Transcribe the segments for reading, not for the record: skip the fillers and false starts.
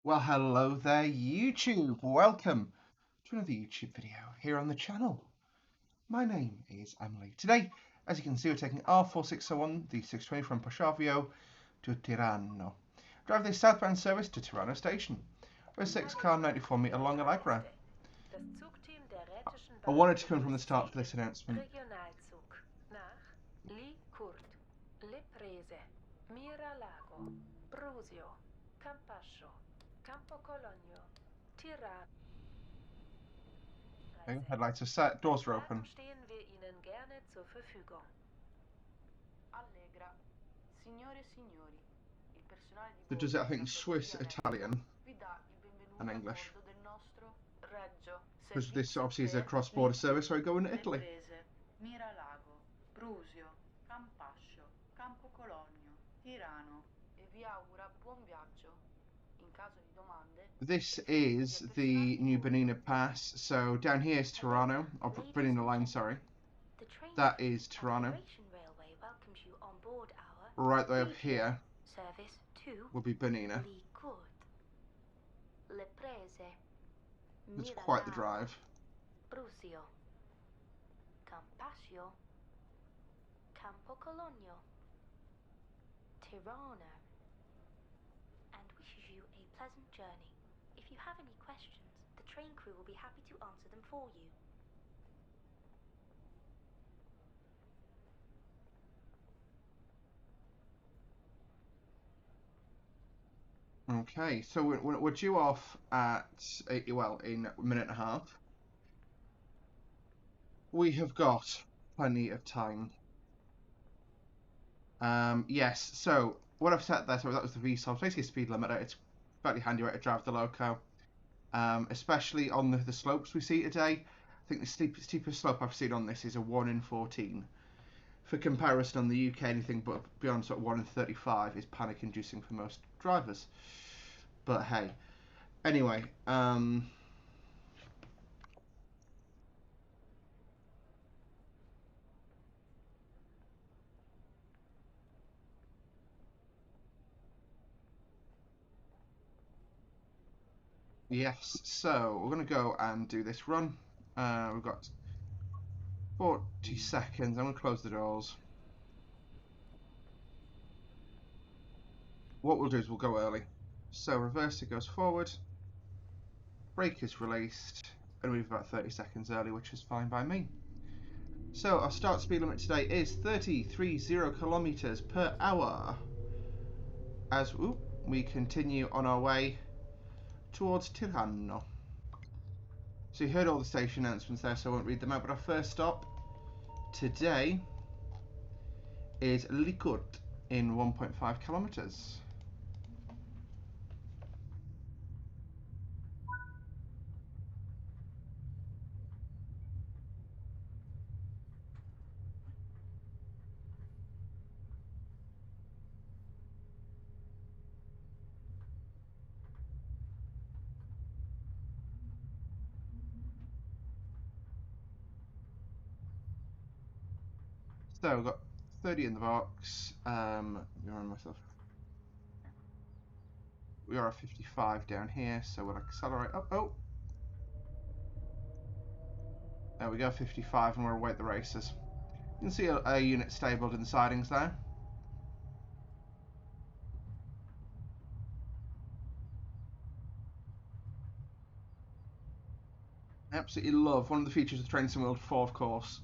Well, hello there, YouTube. Welcome to another YouTube video here on the channel. My name is Emily. Today, as you can see, we're taking R4601, the 620 from Poschavio to Tirano. Drive this southbound service to Tirano station. We're 6 car 94 metre long Allegra. I wanted to come from the start for this announcement. Regionalzug nach Li-Kurt, Le-Prese, Mira-Lago, Brusio, Campascio, Campocologno, Tirano. Okay, headlights are set, doors are open. Stehen wir Ihnen gerne zur Verfügung. Allegra, signore e signori, il personale di So does it, I think, Swiss, Italian, vi dà il benvenuto and a English. bordo del nostro Reggio Because this servizio obviously is a per cross-border service, so I go into Italy. Le-Prese, Mira-Lago, Brusio, Campascio, Campocologno, Tirano e vi augura buon viaggio. In caso di domande, This is the new Bernina pass. So down here is Tirano, or Bernina line, sorry. That is Tirano. Right the way up here will be Bernina. It's quite the drive. Brusio, Campascio, Campocologno, Tirano, and wishes you a pleasant journey. If you have any questions, the train crew will be happy to answer them for you. Okay, so we're due off at, well, in a minute and a half. We have got plenty of time. Yes, so what I've set there, so that was the VSOL, basically a speed limiter. It's fairly handy way to drive the loco, especially on the slopes we see today. I think the steepest slope I've seen on this is a 1 in 14. For comparison, on the UK, anything but beyond sort of 1 in 35 is panic-inducing for most drivers. But hey, anyway, yes, so we're going to go and do this run. We've got 40 seconds. I'm going to close the doors. What we'll do is we'll go early. So reverser goes forward, brake is released, and we've about 30 seconds early, which is fine by me. So our start speed limit today is 30 kilometers per hour. As we continue on our way towards Tirano. So you heard all the station announcements there, so I won't read them out, but our first stop today is Li-Kurt in 1.5 kilometers. So we've got 30 in the box. Remind myself. We are at 55 down here, so we'll accelerate up. Oh, there we go, 55, and we'll await the races. You can see a unit stabled in the sidings there. I absolutely love one of the features of Train Sim World 4, of course,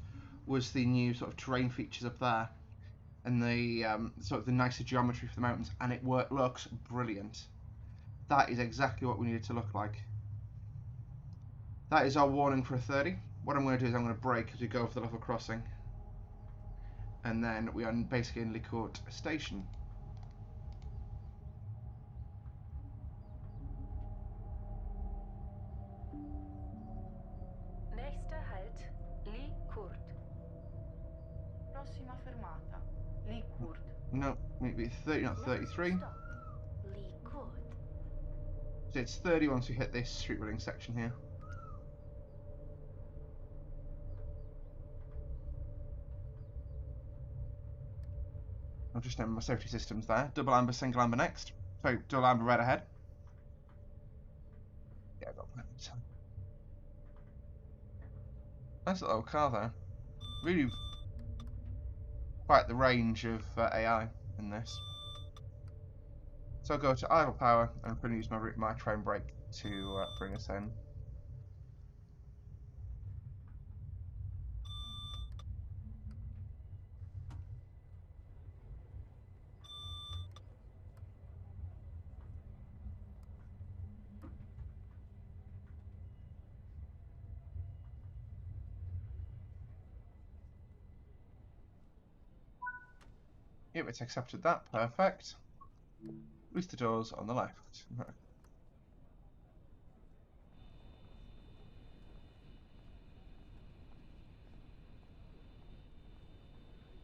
was the new sort of terrain features up there, and the sort of the nicer geometry for the mountains, and it looks brilliant. That is exactly what we need it to look like. That is our warning for a 30. What I'm going to do is I'm going to brake as we go over the level crossing, and then we are basically in Li-Kurt station. Nächster Halt, Li-Kurt. Prossima fermata, Li-Kurt. No, maybe 30, not 33. Li-Kurt. So it's 30 once we hit this street running section here. I'll just name my safety systems there. Double amber, single amber next. So double amber red ahead. Nice little car there. Really quite the range of AI in this. So I'll go to idle power, and I'm going to use my train brake to bring us in. Yep, it's accepted that. Perfect. At least the door's on the left.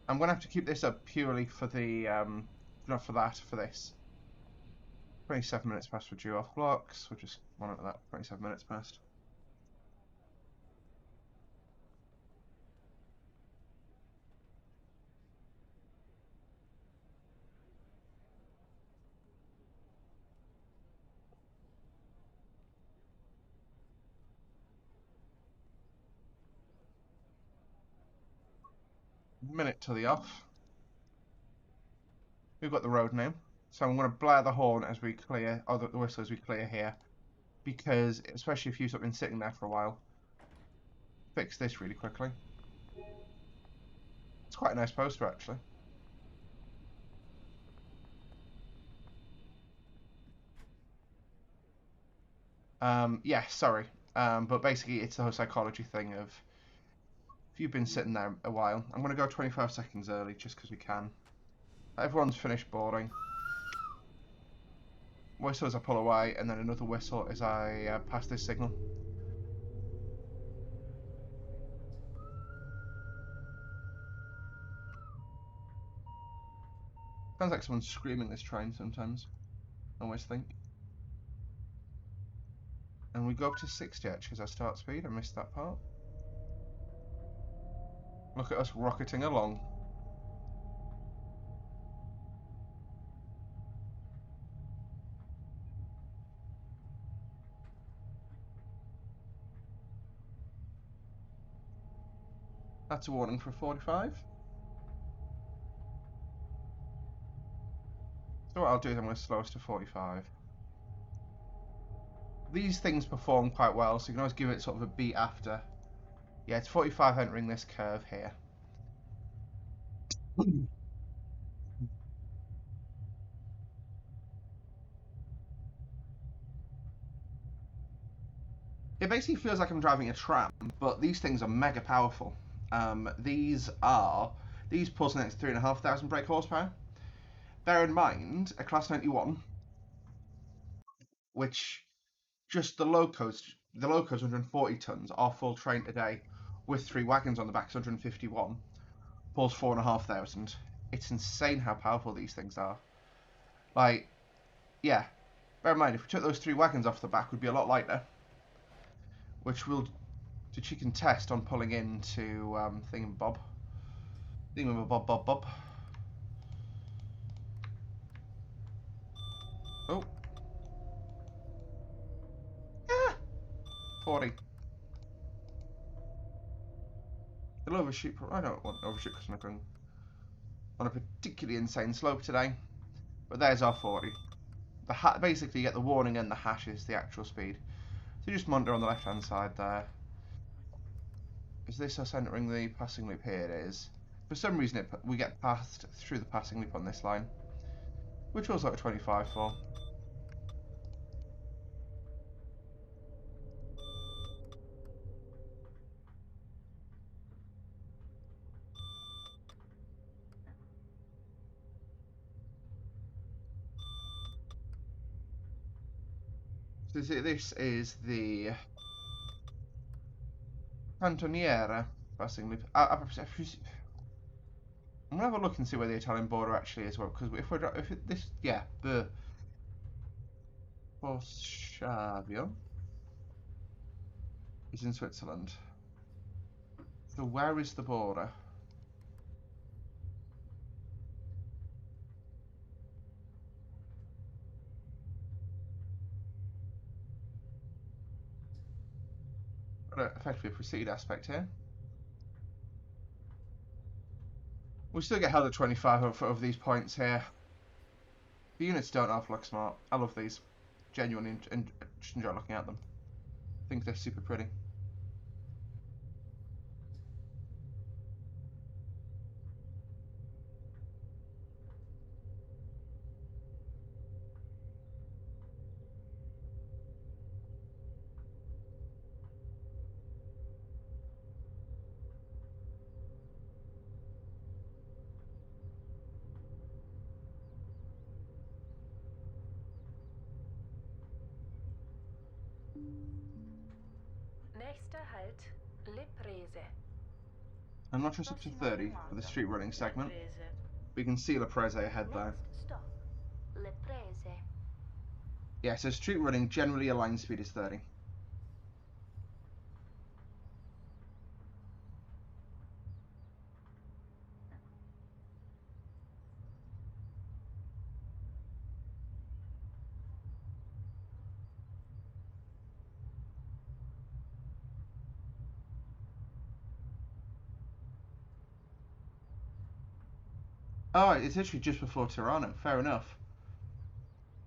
I'm going to have to keep this up purely for the, not for that, for this. 27 minutes past for due off blocks. We'll just monitor that. 27 minutes past. Minute to the off. We've got the road name. So I'm going to blare the horn as we clear, or the whistle as we clear here. Because, especially if you've been sitting there for a while, fix this really quickly. It's quite a nice poster, actually. Yeah, sorry. But basically, it's the whole psychology thing of if you've been sitting there a while. I'm going to go 25 seconds early just because we can. Everyone's finished boarding. Whistle as I pull away, and then another whistle as I pass this signal. Sounds like someone's screaming this train sometimes. I always think. And we go up to 60 actually as our start speed. I missed that part. Look at us rocketing along. That's a warning for 45. So what I'll do is I'm going to slow us to 45. These things perform quite well, so you can always give it sort of a beat after. Yeah, it's 45 entering this curve here. It basically feels like I'm driving a tram, but these things are mega powerful. These pulls an extra 3,500 brake horsepower. Bear in mind, a Class 91, which just the locos 140 tons are full train today, with 3 wagons on the back, 151, pulls 4,500. It's insane how powerful these things are. Like, yeah, bear in mind, if we took those 3 wagons off the back, we'd be a lot lighter, which you can test on pulling into Thingamabob. Bob. Oh. Ah! 40. It'll overshoot. I don't want to overshoot because I'm not going on a particularly insane slope today. But there's our 40. Basically, you get the warning and the hash is the actual speed. So you just monitor on the left-hand side there. Is this us entering the passing loop? Here it is. For some reason, we get passed through the passing loop on this line, which was like 25 for. So this is the Cantoniere passing loop. I'm gonna have a look and see where the Italian border actually is. Well, because the Poschavio is in Switzerland. So where is the border? Effectively a proceed aspect here. We still get held at 25 over these points here. The units don't half look smart. I love these. Genuinely just enjoy looking at them. I think they're super pretty. Nächster Halt, Le Prese. I'm not just up to 30 for the street running segment. We can see La Prese ahead there. Next stop, Le Prese. Yeah, so street running, generally a line speed is 30. Oh, it's actually just before Tirano. Fair enough.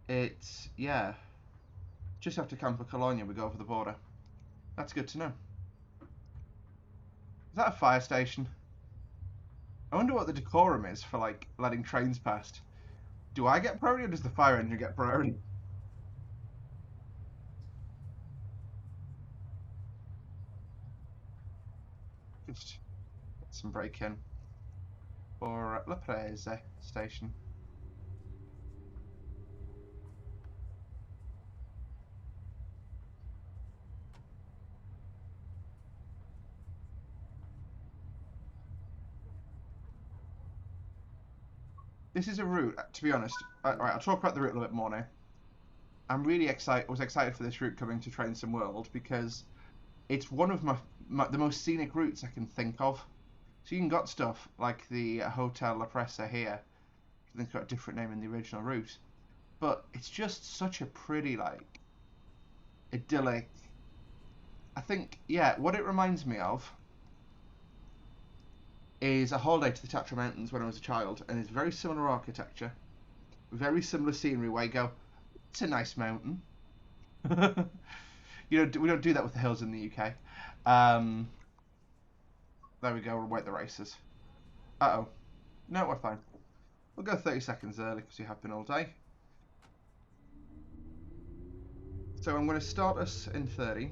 It's, yeah, just after Campo Cologno we go over the border. That's good to know. Is that a fire station? I wonder what the decorum is for, like, letting trains past. Do I get priority or does the fire engine get priority? Just get some break in for La Prese station. This is a route, to be honest. Alright, I'll talk about the route a little bit more now. I'm really excited. Was excited for this route coming to Train Sim World because it's one of the most scenic routes I can think of. So you can got stuff like the Hotel La Presa here. I think it's got a different name in the original route, but it's just such a pretty, like, idyllic. I think, yeah, what it reminds me of is a holiday to the Tatra Mountains when I was a child, and it's very similar architecture, very similar scenery where you go, it's a nice mountain. We don't do that with the hills in the UK. There we go, we'll wait the races. Uh-oh. No, we're fine. We'll go 30 seconds early because we have been all day. So I'm going to start us in 30.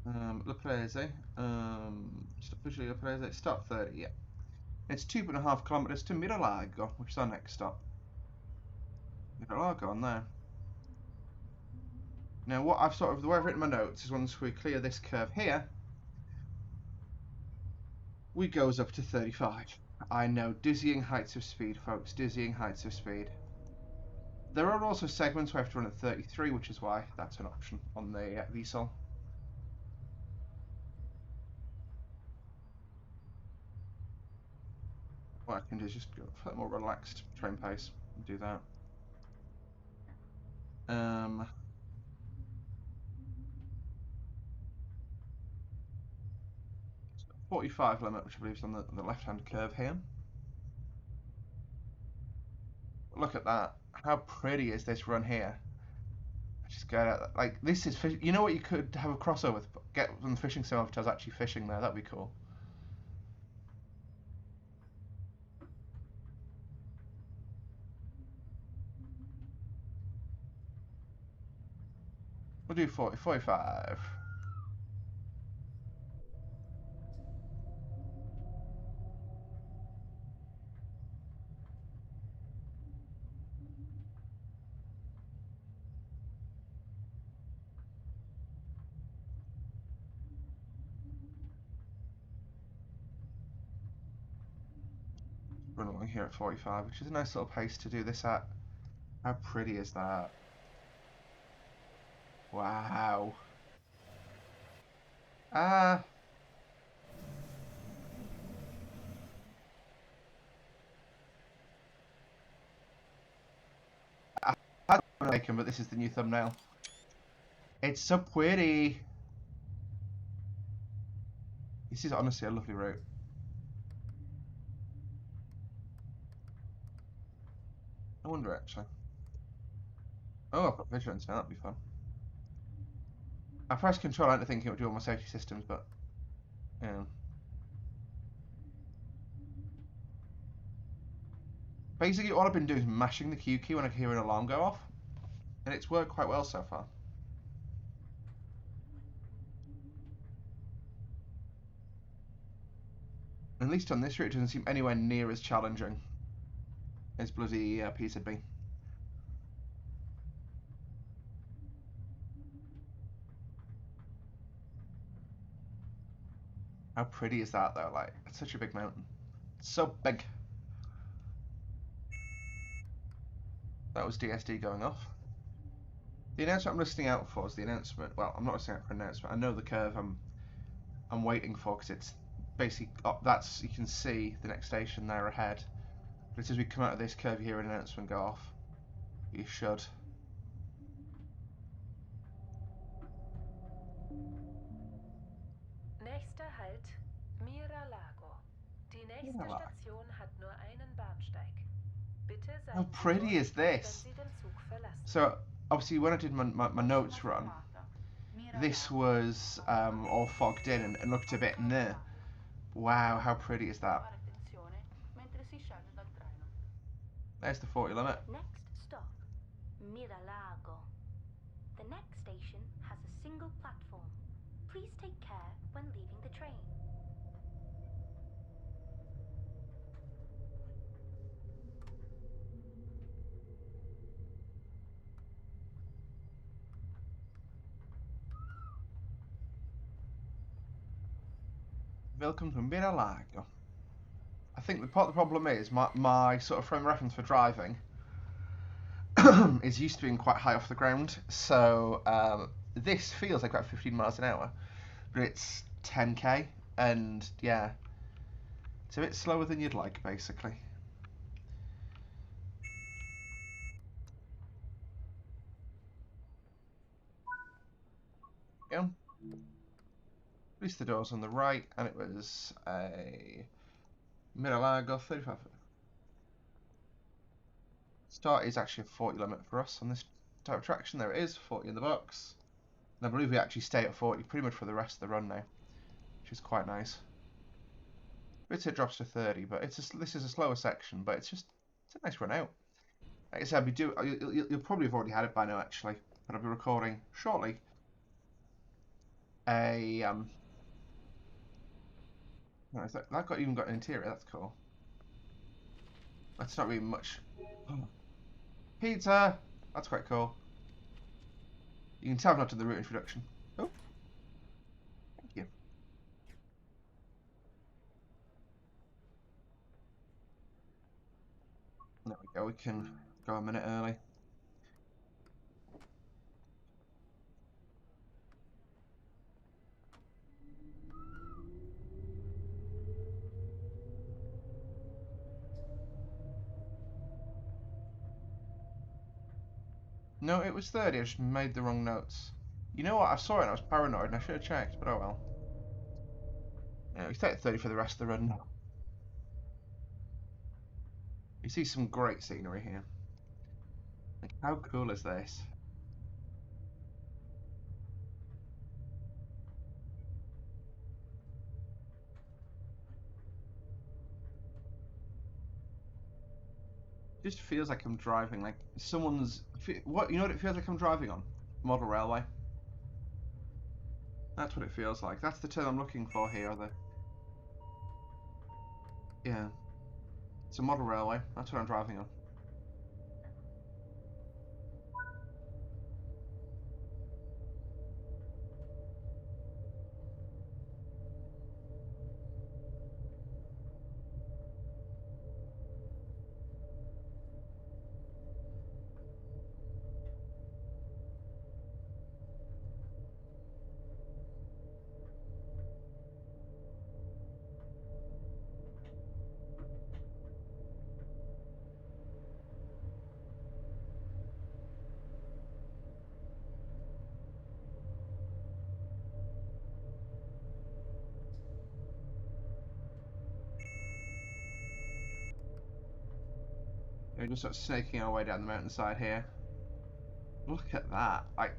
La Prese. Officially La Prese. Start 30, yeah. It's 2.5 kilometers to Miralago, which is our next stop. Miralago on there. Now, what I've the way I've written my notes is once we clear this curve here, we goes up to 35. I know, dizzying heights of speed, folks, dizzying heights of speed. There are also segments where I have to run at 33, which is why that's an option on the VSOL. What I can do is just go for a more relaxed train pace and do that. 45 limit, which I believe is on the left-hand curve here. Look at that. How pretty is this run here? Just get out. Like, this is fish. You know what you could have a crossover with? Get some fishing sim avatars actually fishing there. That'd be cool. We'll do 40, 45. Run along here at 45, which is a nice little pace to do this at. How pretty is that? Wow. Ah. I had to make him, but this is the new thumbnail. It's so pretty. This is honestly a lovely route. I wonder actually. Oh, I've got vigilance now. That'd be fun. I pressed control. I didn't think it would do all my safety systems, but yeah. Basically, all I've been doing is mashing the Q key when I hear an alarm go off, and it's worked quite well so far. At least on this route, it doesn't seem anywhere near as challenging as bloody P2B. How pretty is that though? Like, it's such a big mountain. It's so big. That was DSD going off. The announcement I'm listening out for is the announcement. Well, I'm not listening out for an announcement. I know the curve I'm waiting for because it's basically that's you can see the next station there ahead. But as we come out of this curve, you hear an announcement go off. You should. Nächster Halt, Miralago. Die nächste Miralago. Station hat nur einen Bahnsteig. Bitte How seien Sie pretty is vorsichtig, wenn this? Sie den Zug verlassen. So obviously when I did my notes run, this was all fogged in and looked a bit near. Wow, how pretty is that? There's the 40 limit. Next stop, Miralago. The next station has a single platform. Please take care when leaving the train. Welcome to Miralago. I think the problem is my sort of frame of reference for driving is used to being quite high off the ground, so this feels like about 15 miles an hour, but it's 10k, and yeah, it's a bit slower than you'd like, basically. Yeah. At least the door's on the right, and it was a Miralago 35. Start is actually a 40 limit for us on this type of traction. There it is, 40 in the box. And I believe we actually stay at 40 pretty much for the rest of the run now, which is quite nice. It drops to 30, but this is a slower section, but it's a nice run out. Like I said, you'll probably have already had it by now actually, but I'll be recording shortly a no, that even got an interior. That's cool. That's not really much. Pizza. That's quite cool. You can tell I've not done the route introduction. Oh, thank you. There we go. We can go a minute early. No, it was 30. I just made the wrong notes. You know what? I saw it and I was paranoid and I should have checked, but oh well. Yeah, we stay at 30 for the rest of the run now. You see some great scenery here. Like, how cool is this? It just feels like I'm driving like someone's. What, you know what it feels like I'm driving on? Model railway. That's what it feels like. That's the term I'm looking for here. Yeah, it's a model railway. That's what I'm driving on. We're just sort of snaking our way down the mountainside here. Look at that. Like,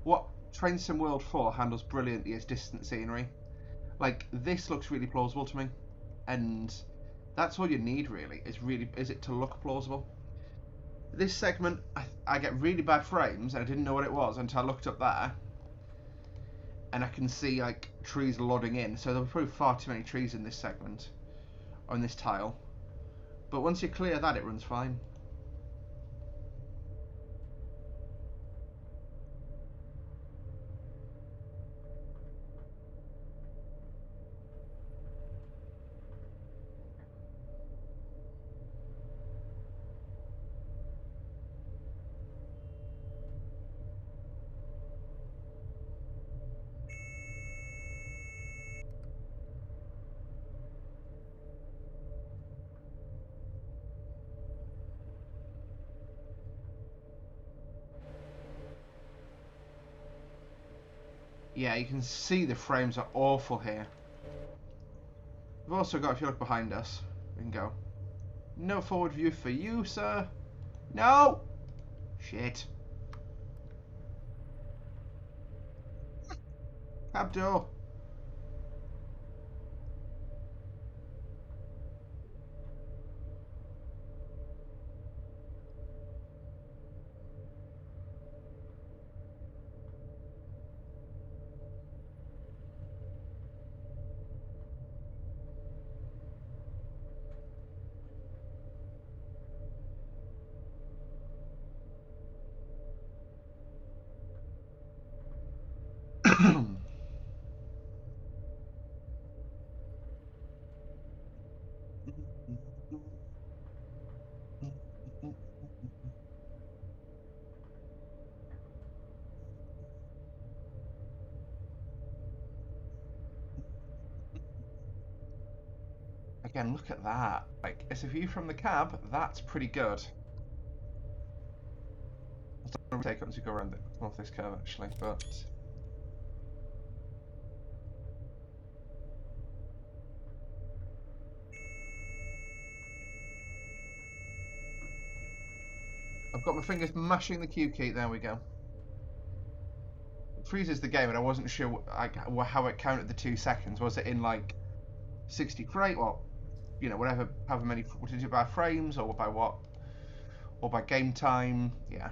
what Train Sim World 4 handles brilliantly is distant scenery. Like, this looks really plausible to me. And that's all you need, really, is it to look plausible. This segment, I get really bad frames, and I didn't know what it was until I looked up there. And I can see, like, trees lodding in. So there were probably far too many trees in this segment. On this tile. But once you clear that, it runs fine. Yeah, you can see the frames are awful here. We've also got, if you look behind us, we can go. No forward view for you, sir. No! Shit. Cab door. Again, look at that. Like, as a view from the cab, that's pretty good. I don't want to take it once you go around come off this curve, actually, but... I've got my fingers mashing the Q key, there we go. It freezes the game, and I wasn't sure how it counted the 2 seconds. Was it in, like, 60 frame, well, you know, whatever, however many, did it by frames, or by what? Or by game time, yeah.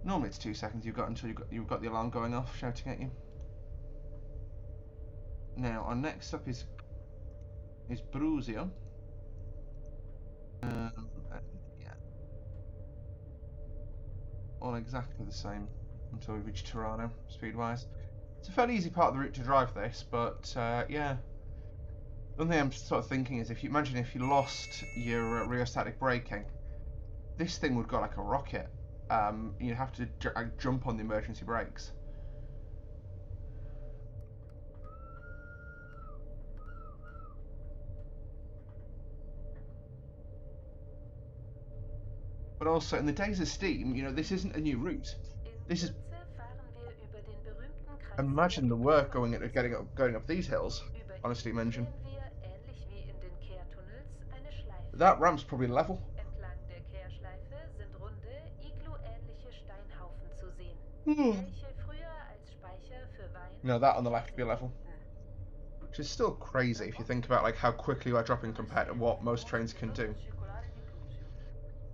Normally it's 2 seconds you've got until you've got the alarm going off, shouting at you. Now, our next up is Bruzio. Yeah. All exactly the same until we reach Tirano, speed-wise. It's a fairly easy part of the route to drive this, but yeah. One thing I'm sort of thinking is, if you imagine if you lost your rheostatic braking, this thing would go like a rocket. You'd have to jump on the emergency brakes. But also, in the days of Steam, you know, this isn't a new route. This is... Imagine the work going up these hills on a Steam engine. That ramp's probably level. No, that on the left would be level. Which is still crazy if you think about like how quickly we're dropping compared to what most trains can do.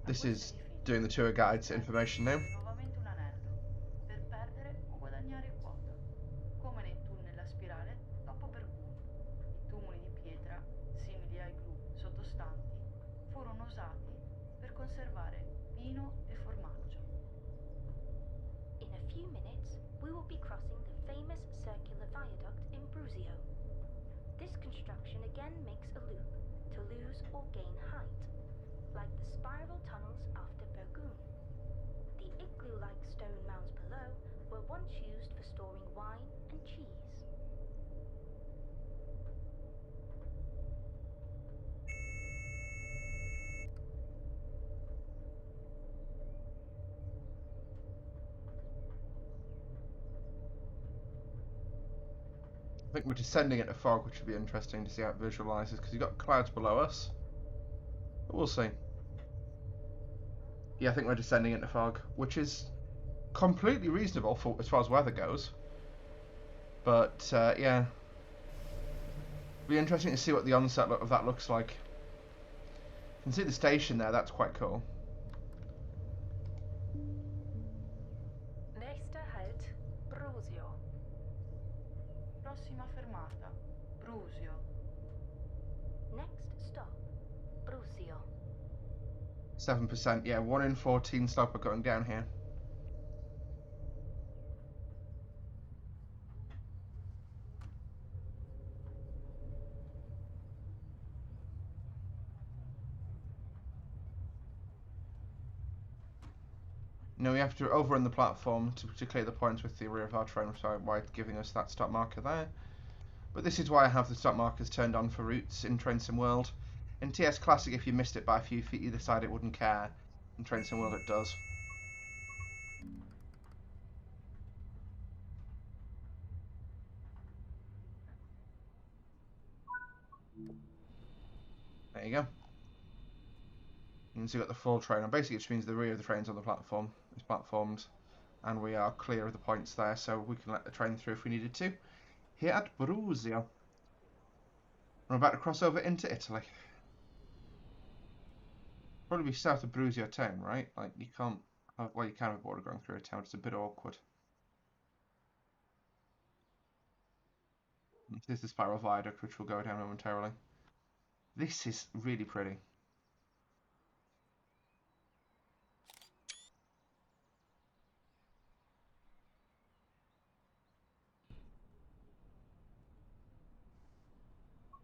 This is doing the tour guide's information now. In a few minutes, we will be crossing the famous circular viaduct in Bruzio. This construction again makes a loop to lose or gain height, like the spiral tunnels after Burgoon. The igloo-like stone mounds below were once used for storing wine and cheese. I think we're descending into fog, which would be interesting to see how it visualises, because you've got clouds below us. But we'll see. Yeah, I think we're descending into fog, which is completely reasonable for as far as weather goes. But yeah, be interesting to see what the onset of that looks like. You can see the station there. That's quite cool. Nächster Halt, Brusio. Prossima fermata, Brusio. Next stop, Brusio. 7%. Yeah, 1 in 14 stop are going down here. Now we have to overrun the platform to clear the points with the rear of our train, so why giving us that stop marker there. But this is why I have the stop markers turned on for routes in Train Sim World. In TS Classic, if you missed it by a few feet either side, it wouldn't care. In Train Sim World, it does. There you go. You can see we've got the full train on. Basically, which means the rear of the train's on the platform. It's platformed. And we are clear of the points there, so we can let the train through if we needed to. Here at Brusio. We're about to cross over into Italy. Probably be south of Brusio town, right? Like, you can't have, well, you can have a border going through a town. It's a bit awkward. This is the spiral viaduct, which we'll go down momentarily. This is really pretty.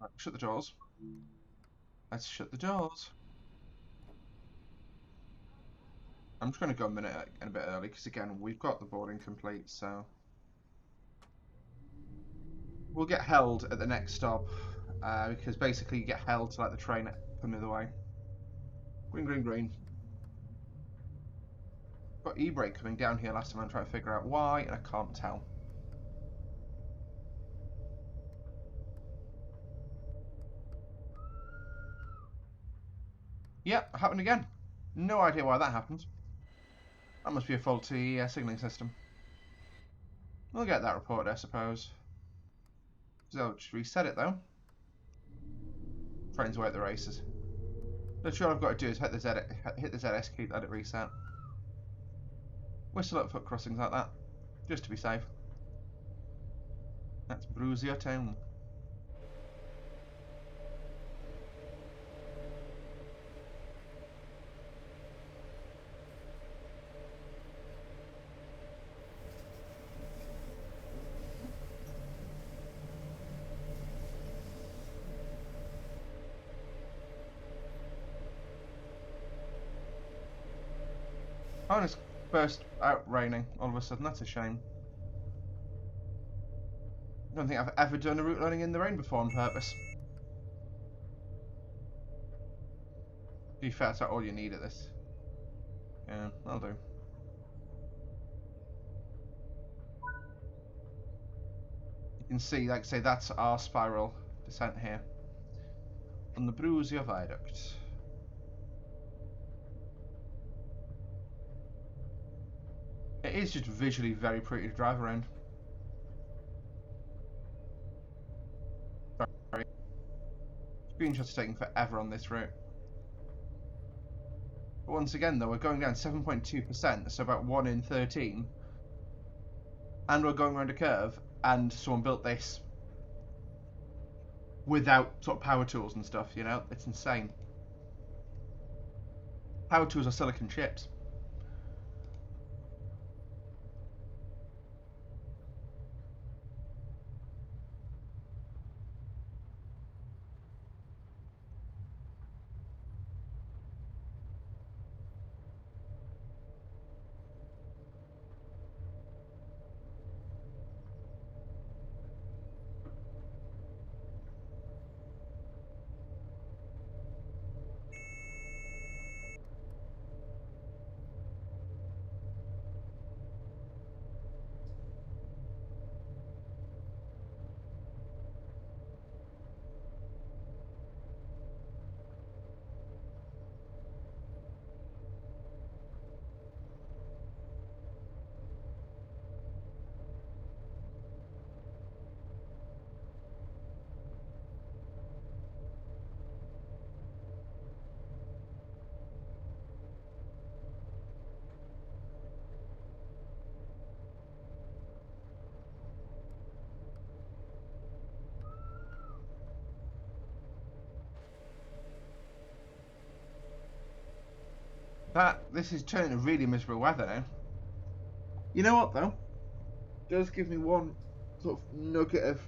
Right, shut the doors. Let's shut the doors. I'm just going to go a minute and a bit early because, again, we've got the boarding complete, so we'll get held at the next stop because basically you get held to let the train come the other way. Green, green, green. Got e-brake coming down here last time. I'm trying to figure out why, and I can't tell. Yep, happened again. No idea why that happened. That must be a faulty signalling system. We'll get that reported, I suppose. So, just reset it though. Train's away at the races. Literally all I've got to do is hit the ZS key, let it reset. Whistle at foot crossings like that, just to be safe. That's Brusio town. Oh, and it's burst out raining all of a sudden. That's a shame. I don't think I've ever done a route learning in the rain before on purpose. To be fair, that's all you need at this. Yeah, that'll do. You can see, like I say, that's our spiral descent here on the Brusio Viaduct. It is just visually very pretty to drive around. Sorry. Screenshots are taking forever on this route. But once again, though, we're going down 7.2%, so about 1 in 13. And we're going around a curve, and someone built this without sort of power tools and stuff, you know? It's insane. Power tools are silicon chips. This is turning to really miserable weather now. You know what though? It does give me one sort of nugget of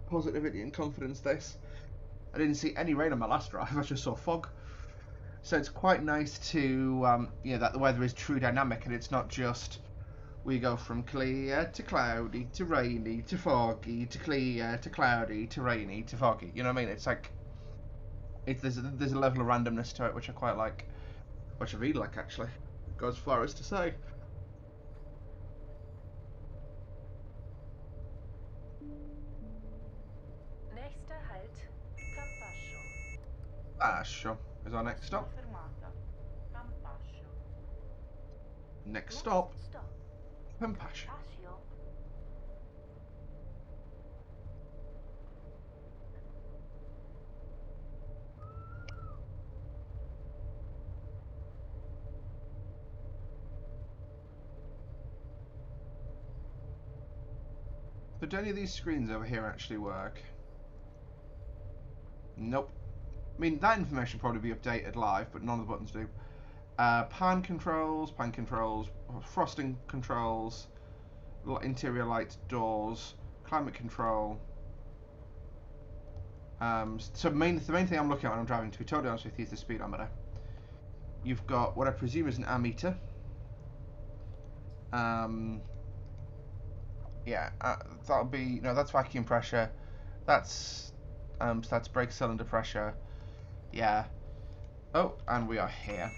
positivity and confidence. This I didn't see any rain on my last drive. I just saw fog. So it's quite nice to that the weather is true dynamic and it's not just we go from clear to cloudy to rainy to foggy to clear to cloudy to rainy to foggy. You know what I mean? It's like there's a level of randomness to it which I quite like, which I really like actually. Go as far as to say. Nächster Halt, Campascio. Ascio is our next stop. Fermata. Campascio. Next stop, Stop. Pompascio. Passio. So do any of these screens over here actually work? Nope. I mean, that information will probably be updated live, but none of the buttons do. Pan controls, frosting controls, interior lights, doors, climate control. So the main thing I'm looking at when I'm driving, to be totally honest with you, is the speedometer. You've got what I presume is an ammeter. Yeah, that'll be that's vacuum pressure. That's brake cylinder pressure. Yeah. Oh, and we are here.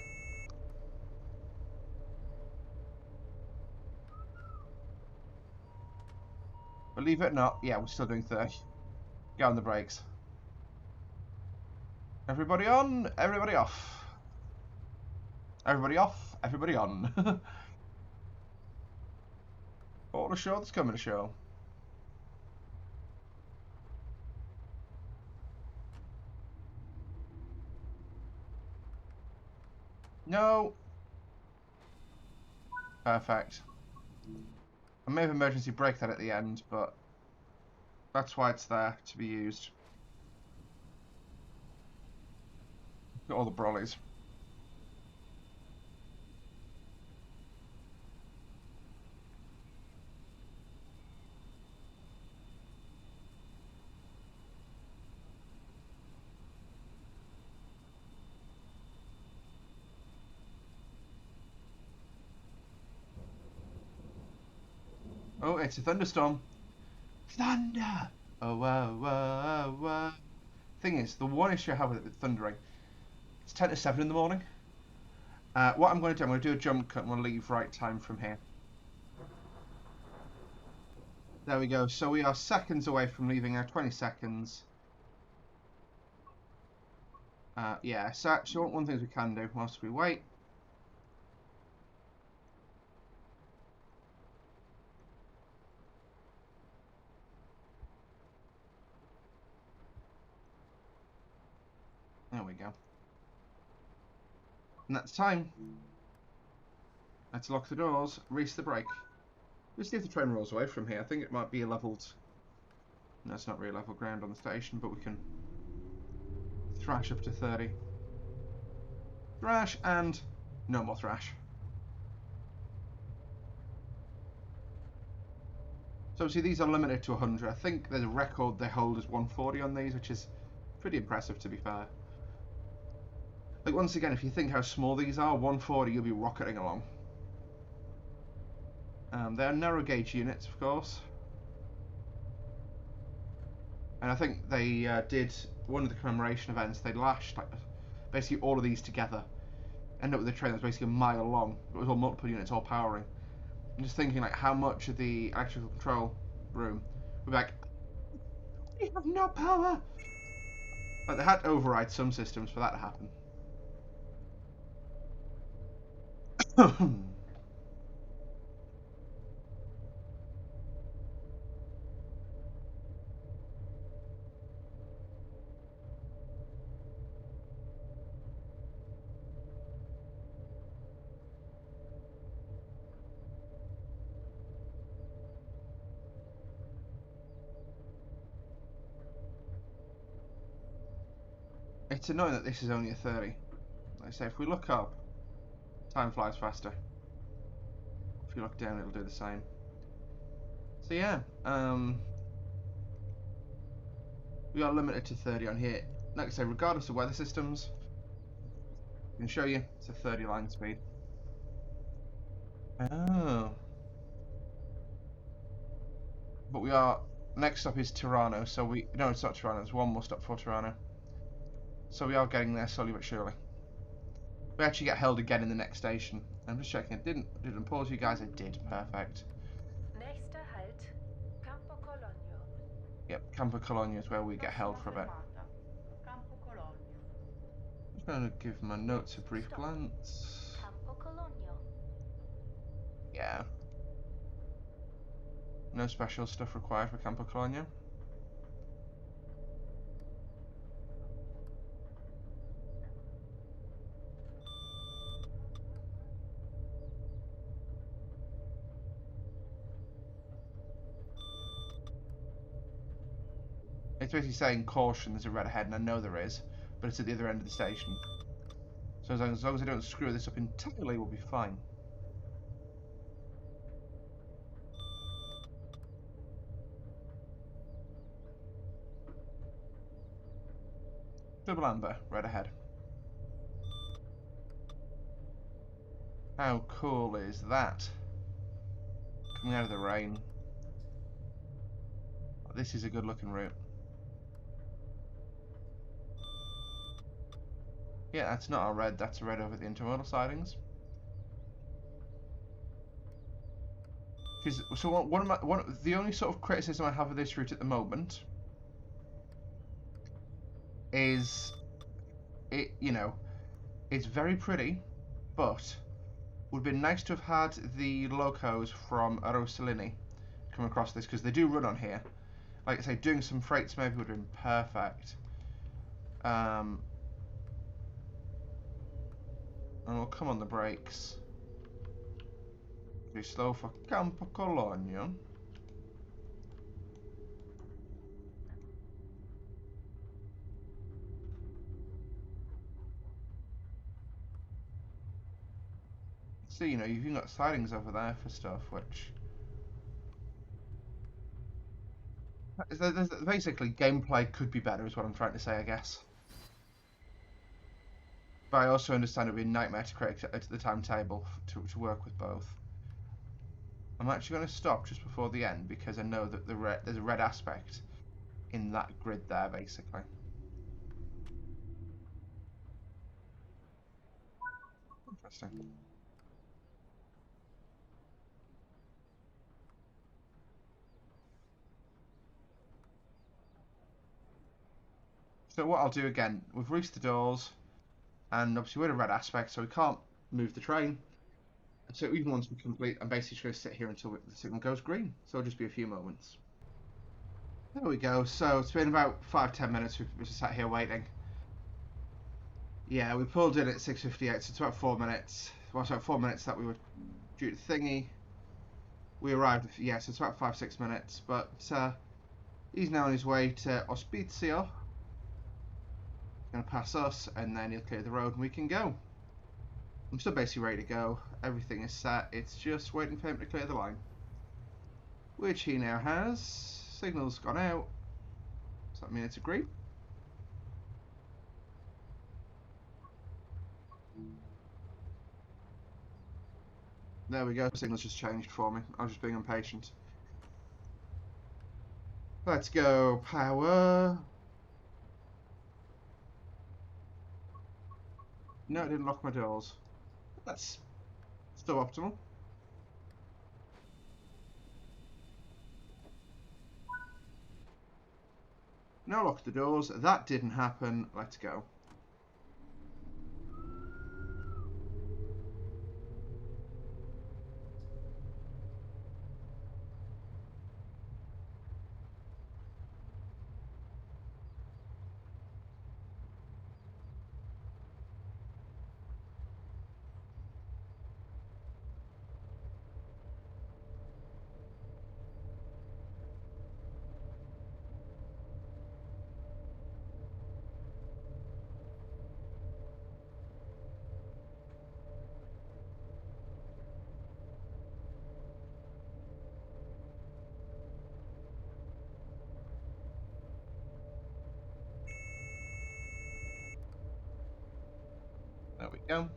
Believe it or not, yeah, we're still doing 30. Get on the brakes. Everybody on, everybody off. Everybody off, everybody on. All the show that's coming to show. No. Perfect. I may have emergency brake that at the end, but that's why it's there, to be used. Got all the brollies. Oh, it's a thunderstorm. Thunder! Oh, whoa, whoa, whoa. Thing is, the one issue I have with it thundering, it's 10 to 7 in the morning. What I'm going to do, I'm going to do a jump cut and we'll leave right time from here. There we go. So we are seconds away from leaving now, 20 seconds. Yeah, so actually one thing we can do whilst we wait. There we go. And that's time. Let's lock the doors, release the brake. We'll see if the train rolls away from here. I think it might be a levelled... No, it's not really level ground on the station, but we can thrash up to 30. Thrash and no more thrash. So obviously these are limited to 100. I think there's a record they hold as 140 on these, which is pretty impressive to be fair. Like once again, if you think how small these are, 140 you'll be rocketing along. They are narrow gauge units, of course. And I think they did one of the commemoration events. They lashed like basically all of these together. End up with a train that's basically a mile long. It was all multiple units, all powering. I'm just thinking like how much of the electrical control room would be like, we have no power. Like they had to override some systems for that to happen. It's annoying that this is only a 30. Like I say, if we look up, Time flies faster. If you look down, it'll do the same. So yeah, we are limited to 30 on here. Like I say, regardless of weather systems, I can show you it's a 30 line speed. Oh. But we are, next up is Tirano, so no, it's not Tirano, there's one more stop for Tirano. So we are getting there slowly but surely. We actually get held again in the next station. I'm just checking, didn't pause you guys, I did, perfect. Nächster Halt, Campo Cologno. Yep, Campo Cologno is where we get held for a bit. Campo Cologno. I'm just going to give my notes a brief glance. Campo Cologno. Yeah. No special stuff required for Campo Cologno. It's basically saying caution, there's a red ahead, and I know there is, but it's at the other end of the station. So as long as I don't screw this up entirely, we'll be fine. Double amber, red ahead. How cool is that? Coming out of the rain. This is a good looking route. Yeah, that's not a red, that's a red over the intermodal sidings. So the only sort of criticism I have of this route at the moment is it's very pretty, but would have been nice to have had the locos from Rossellini come across this, because they do run on here. Like I say, doing some freights maybe would have been perfect. And we'll come on the brakes. Be slow for Campo Cologno. So, you've even got sidings over there for stuff, which... Basically, gameplay could be better, is what I'm trying to say, I guess. But I also understand it would be a nightmare to create the timetable to work with both. I'm actually going to stop just before the end, because I know that there's a red aspect in that grid there, basically. Interesting. So what I'll do again, we've reached the doors, and obviously we're in a red aspect, so we can't move the train. So even once we complete, I'm basically just going to sit here until the signal goes green. So it'll just be a few moments. There we go. So it's been about 5-10 minutes we've just sat here waiting. Yeah, we pulled in at 6:58, so it's about 4 minutes. Well, it's about 4 minutes that we were due to thingy. We arrived, yeah, so it's about 5-6 minutes. But he's now on his way to Ospizio. He's going to pass us, and then he'll clear the road, and we can go. I'm still basically ready to go. Everything is set. It's just waiting for him to clear the line, which he now has. Signal's gone out. Does that mean it's agreed? There we go. Signal's just changed for me. I was just being impatient. Let's go. Power. No, it didn't lock my doors. That's still optimal. Now lock the doors. That didn't happen. Let's go. we go.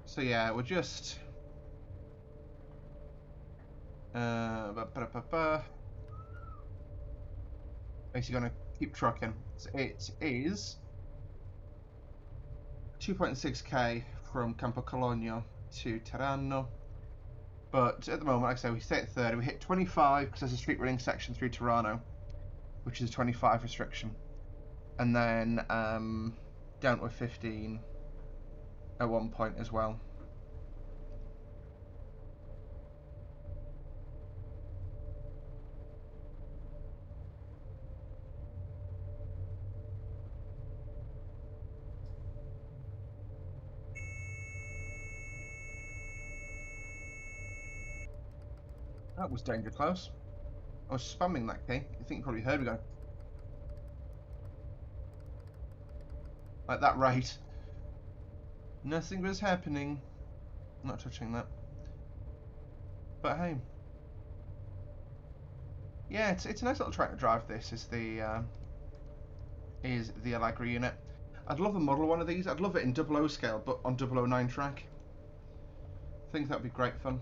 So yeah, we're just basically gonna keep trucking. So it is 2.6k from Campo Cologno to Tirano. But at the moment, like I say, we stay at 30. We hit 25 because there's a street running section through Tirano, which is a 25 restriction. And then down to a 15 at one point as well. That was danger close. I was spamming that key. I think you probably heard me go. At that rate. Nothing was happening. I'm not touching that. But hey. Yeah, it's a nice little track to drive. This is the Allegra unit. I'd love a model one of these. I'd love it in 00 scale, but on 009 track. I think that'd be great fun.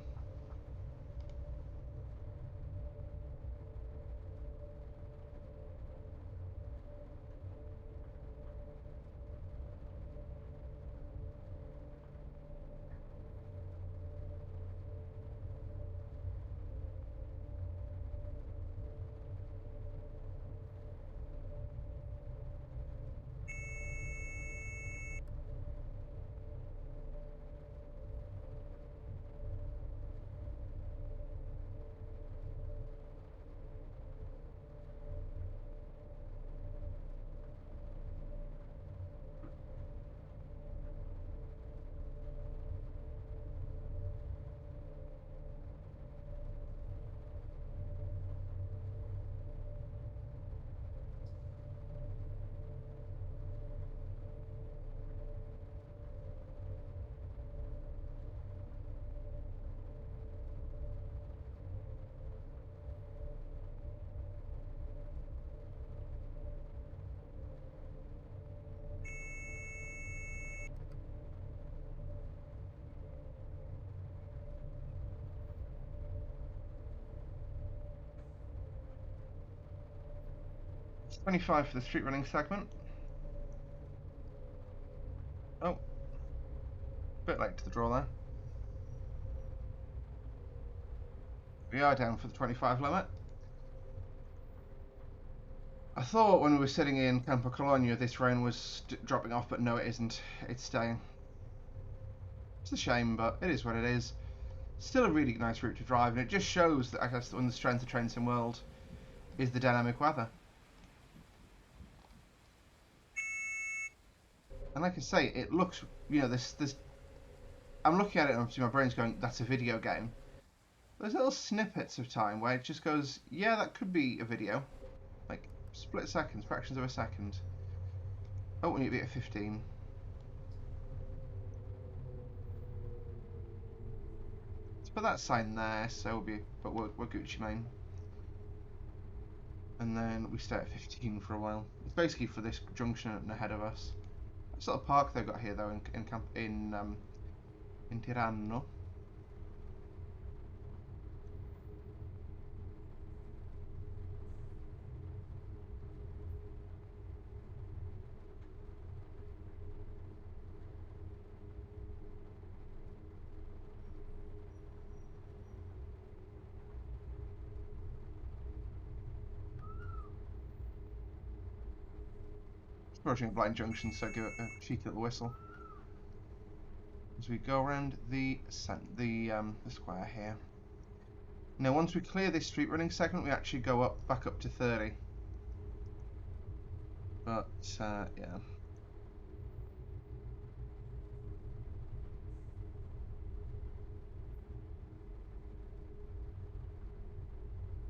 It's 25 for the street running segment. Oh, bit late to the draw there. We are down for the 25 limit. I thought when we were sitting in Campo Cologno this rain was dropping off, but no it isn't. It's staying. It's a shame, but it is what it is. Still a really nice route to drive, and it just shows that I guess one of the strengths of Train Sim World is the dynamic weather. And like I say, it looks, you know, this I'm looking at it and obviously my brain's going, that's a video game. There's little snippets of time where it just goes, yeah, that could be a video. Like, split seconds, fractions of a second. Oh, we need to be at 15. Let's put that sign there, so we'll be, but we're Gucci Mane. And then we stay at 15 for a while. It's basically for this junction ahead of us. This little park they've got here, though, in Tirano. Approaching a blind junction, so give it a cheeky little whistle as we go around the square here. Now, once we clear this street running segment, we actually go back up to 30. But yeah.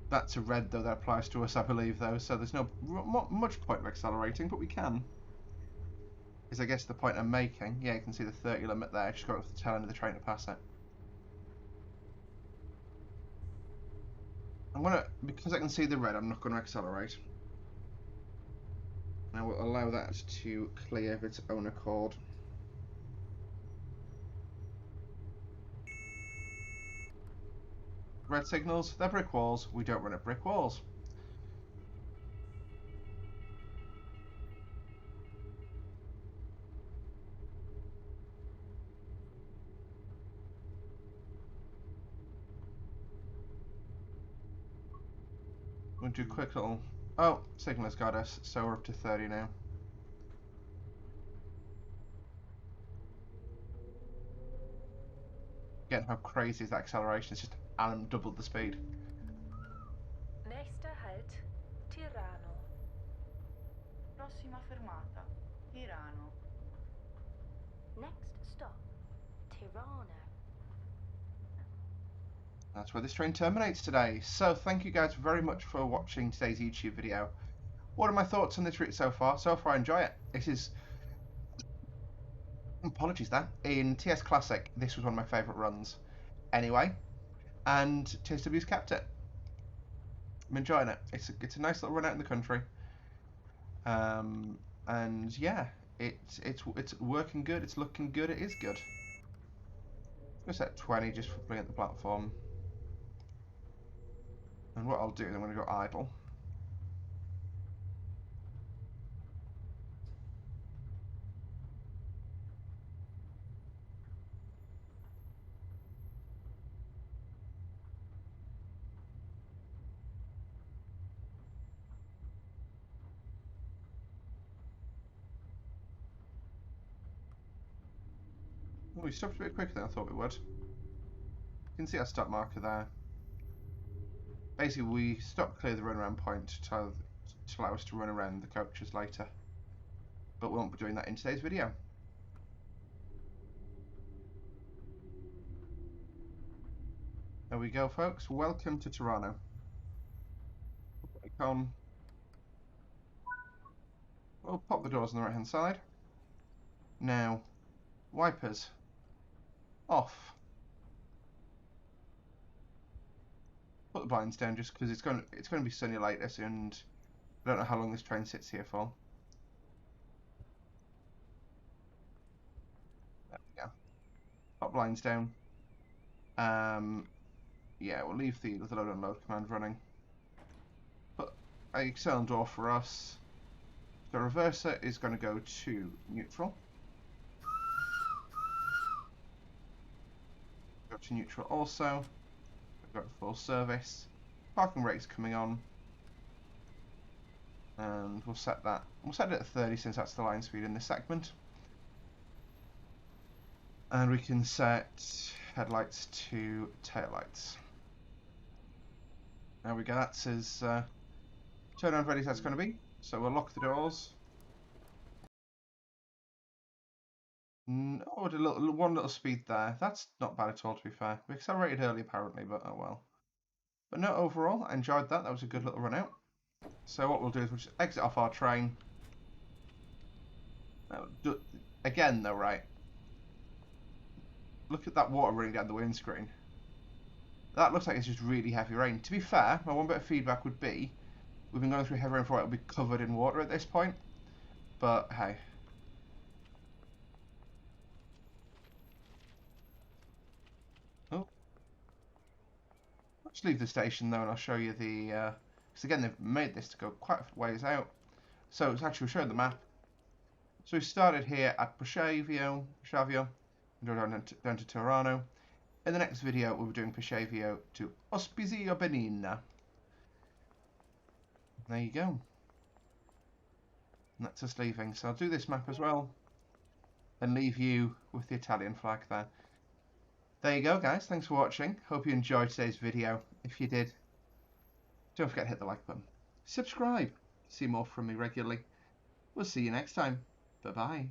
That's a red, though, that applies to us, I believe, though, so there's no much point of accelerating, but we can. Is, I guess, the point I'm making. Yeah, you can see the 30 limit there, just got off the tail end of the train to pass it. I'm gonna, because I can see the red, I'm not going to accelerate. I will allow that to clear of its own accord. Red signals, they're brick walls. We don't run at brick walls. We'll do a quick little... Oh, signal has got us, so we're up to 30 now. Again, how crazy is that acceleration? It's just doubled the speed. Nächster Halt, Tirano. Prossima fermata, Tirano. Next stop, Tirano. That's where this train terminates today. So thank you guys very much for watching today's YouTube video. What are my thoughts on this route so far? So far I enjoy it. This is... Apologies there. In TS Classic, this was one of my favourite runs. Anyway, and TSW's kept it. I'm enjoying it. It's a nice little run out in the country. And yeah, it's working good. It's looking good. It is good. I'm gonna set 20 just for playing at the platform. And what I'll do is I'm gonna go idle. Oh, we stopped a bit quicker than I thought we would. You can see our stop marker there. Basically, we stopped clear the runaround point to allow us to run around the coaches later. But we won't be doing that in today's video. There we go, folks. Welcome to Tirano. Icon. We'll pop the doors on the right hand side. Now, wipers off. Put the blinds down just because it's going to be sunny later, and I don't know how long this train sits here for. There we go. Pop blinds down. Yeah, we'll leave the load unload command running. Put a external door for us. The reverser is going to go to neutral. Go to neutral also. We've got full service. Parking brake's coming on. And we'll set that. We'll set it at 30 since that's the line speed in this segment. And we can set headlights to taillights. There we go. That's as turnaround ready as that's going to be. So we'll lock the doors. Oh, one little speed there. That's not bad at all, to be fair. We accelerated early apparently, but oh well. But no, overall, I enjoyed that. That was a good little run out. So what we'll do is we'll just exit off our train. Again, though, right? Look at that water running down the windscreen. That looks like it's just really heavy rain. To be fair, my one bit of feedback would be we've been going through heavy rain for a while. It'll be covered in water at this point. But hey. Oh. Let's leave the station though, and I'll show you the. Because again, they've made this to go quite a ways out. So it's actually, we'll show you the map. So we started here at Poschavio, and go down to Tirano. In the next video, we'll be doing Poschavio to Poschavio Bernina. There you go. And that's us leaving. So I'll do this map as well, and leave you with the Italian flag there. There you go, guys. Thanks for watching. Hope you enjoyed today's video. If you did, don't forget to hit the like button. Subscribe to see more from me regularly. We'll see you next time. Bye-bye.